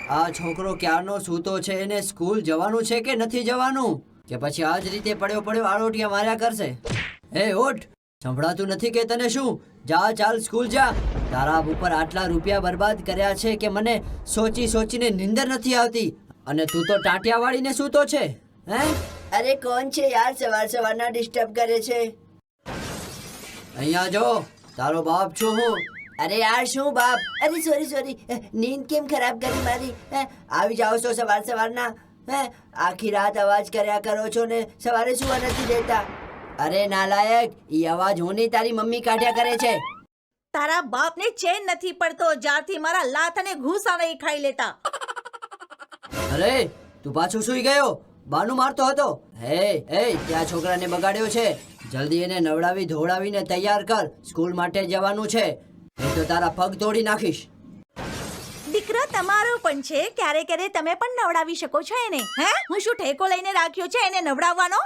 આ છોકરો ક્યારનો સૂતો છે, એને સ્કૂલ જવાનું છે કે નથી જવાનું, કે પછી આ જ રીતે પડ્યો પડ્યો આરોટિયા માર્યા કરશે? હે ઉઠ, સંભળાતું નથી કે તને? શું જા, ચાલ સ્કૂલ જા. તારા ઉપર આટલા રૂપિયા બરબાદ કર્યા છે કે મને સોચી સોચીને નીંદર નથી આવતી, અને તું તો ટાંટિયા વાળીને સૂતો છે. હે, અરે કોણ છે યાર સવાર સવારના ડિસ્ટર્બ કરે છે? અહીંયા જો, તારો બાપ છું હું. અરે યાર શું બાપ? અરે સોરી, નીંદ કેમ ખરાબ કરી મારી? આવી જાઓ છો સવાર સવારના? આખી રાત અવાજ કર્યા કરો છો ને સવારે સુવા નથી દેતા. અરે નાલાયક, ઈ અવાજ હું નહીં, તારી મમ્મી કાઢ્યા કરે છે. તારા બાપને ચેન નથી પડતો જ્યારથી મારા લાત અને ઘૂસા નહીં ખાઈ લેતા. અરે તું પાછું સુઈ ગયો? બાનું મારતો હતો? હે ત્યાં છોકરાને બગાડ્યો છે. જલ્દી એને નવડાવી ધોવડાવીને તૈયાર કર, સ્કૂલ માટે જવાનું છે, નહીં તો તારા પગ તોડી નાખીશ. દીકરો તમારો પણ છે, ક્યારે ક્યારે તમે પણ નવડાવી શકો છો એને. હે, હું શું ઠેકો લઈને રાખ્યો છે એને નવડાવવાનો?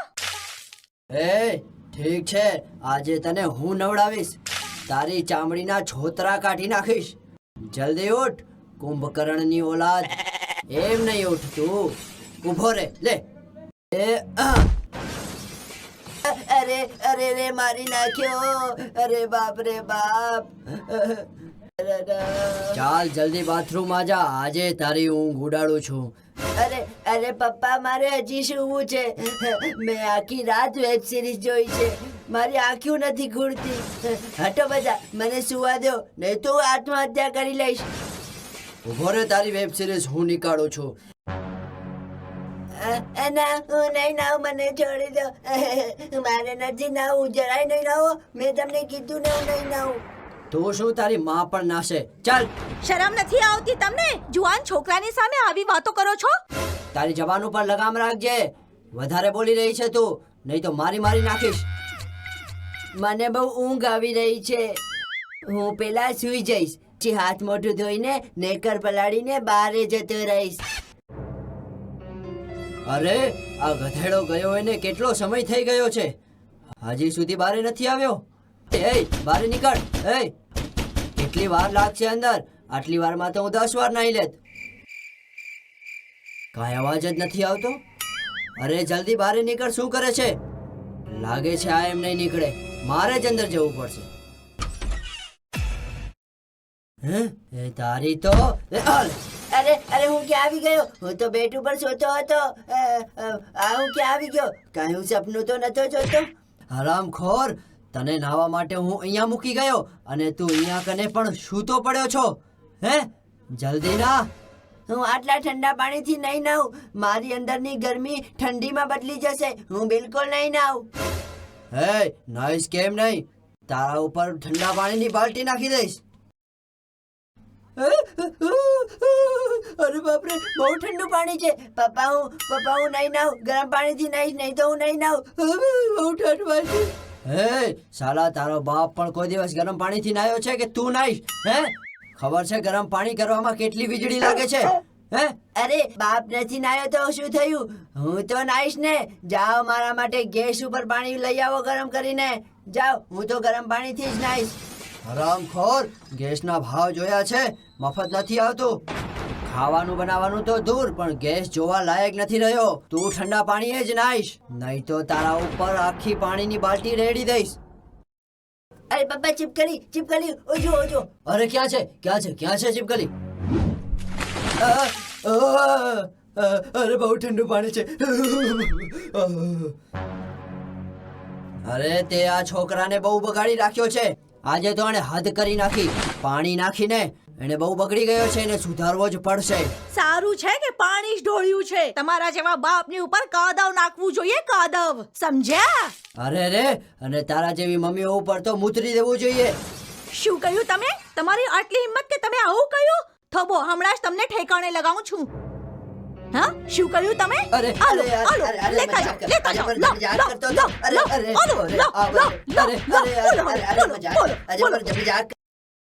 ઠીક છે, આજે તને હું નવડાવીશ, તારી ચામડીના છોતરા કાઢી નાખીશ. જલ્દી ઉઠ, કુંભકર્ણની ઓલાદ. એમ નહીં ઉઠતું, ઊભો રે. લે અરે રે મારી નાખ્યો. અરે બાપ રે બાપ. ચાલ જલ્દી બાથરૂમમાં જા, આજે તારી ઊંઘ ઉડાડું છું. અરે પપ્પા, મારે હજી સૂવું છે. મેં આખી રાત વેબ સિરીઝ જોઈ છે, મારી આંખો નથી ખુલતી. હટો બધા, મને સુવા દો, નહીં તો હું આત્મહત્યા કરી લઈશ. ઊભો રે, તારી વેબ સિરીઝ હું નીકાળું છું. ના, હું નહીં નાવું, મને છોડી દો. મારે નથી નાવું, જરાય નહીં નાવું. મેં તમને કીધું ને હું નહીં નાવું. તું શું, તારી માં પણ નાશે. ચાલ. શરમ નથી આવતી તમને? જુવાન છોકરાની સામે આવી વાતો કરો છો? તારી જબાન ઉપર લગામ રાખજે, વધારે બોલી રહી છે તું, નહીં તો મારી નાખીશ. મને બહુ ઊંઘ આવી રહી છે, હું પેલા સુઈ જઈશ. જે હાથ મોઢું ધોઈને નેકર પલાળીને બહાર જતો રહીશ. અરે આ ગધેડો ગયો એને કેટલો સમય થઈ ગયો છે, હજી સુધી બહાર નથી આવ્યો. બહાર નીકળ. કેટલી વાર લાગશે અંદર? આટલી વારમાં તો હું 10 વાર નાહી લેત. કાંઈ અવાજ જ નથી આવતો. અરે જલ્દી બહાર નીકળ, શું કરે છે? લાગે છે આ એમ નહીં નીકળે, મારે જ અંદર જવું પડશે. તારી તો અરે હું ક્યાં આવી ગયો? હું તો બેડ ઉપર સોતો હતો. હું ક્યાં આવી ગયો? કાંઈ હું સપનું તો નતો જોતો. હરામખોર, તને નાહવા માટે હું અહીંયા મૂકી ગયો અને તું અહીંયા કને પણ સૂતો પડ્યો છો. જલ્દી ના. હું આટલા ઠંડા પાણીથી નહીં નાહું, મારી અંદરની ગરમી ઠંડીમાં બદલી જશે. હું બિલકુલ નહીં નાહું. નાઈસ કેમ નહીં? તારા ઉપર ઠંડા પાણીની બાલટી નાખી દઈશ. અરે બાપરે, બહુ ઠંડુ પાણી છે. પપ્પા હું નહીં નાહું, ગરમ પાણીથી નાહીશ, નહીં તો હું નહીં નાહું. બહુ ઠંડ છે. સાલા, તારો બાપ પણ કોઈ દિવસ ગરમ પાણીથી નાહ્યો છે કે તું નાહીશ? ખબર છે ગરમ પાણી કરવામાં કેટલી વીજળી લાગે છે? અરે બાપ નથી નાહ્યો તો શું થયું? હું તો નાહીશ ને. જાઓ, મારા માટે ગેસ ઉપર પાણી લઈ આવો ગરમ કરીને. જાઓ, હું તો ગરમ પાણીથી જ નાહીશ. હરામખોર, ગેસના ભાવ જોયા છે? મફત નથી આવતું. ખાવાનું બનાવવાનું તો દૂર, પણ ગેસ જોવા લાયક નથી રહ્યો. તું ઠંડા પાણીએ જ નાહીશ, નહીં તો તારા ઉપર આખી પાણીની બાલટી રેડી દઈશ. અરે પપ્પા, ચીપકલી, ઓજો. અરે ક્યાં છે ચીપકલી? અરે બહુ ઠંડુ પાણી છે. અરે તે આ છોકરાને બહુ બગાડી રાખ્યો છે. આજે તો એને હદ કરી નાખી. પાણી નાખીને એને બહુ બગડી ગયો છે, એને સુધારવો જ પડશે. સારું છે કે પાણી જ ઢોળ્યું છે. તમારા જેવા બાપની ઉપર કાદવ નાખવું જોઈએ, કાદવ, સમજ્યા? અરે રે, અને તારા જેવી મમ્મીઓ ઉપર તો મૂતરી દેવું જોઈએ. શું કહ્યું તમે? તમારી આટલી હિંમત કે તમે આવું કહ્યું? થોબો, હમણાં જ તમને ઠેકાણે લગાવું છું. હા, શું કહ્યું તમે? અરે લેતા જાઓ.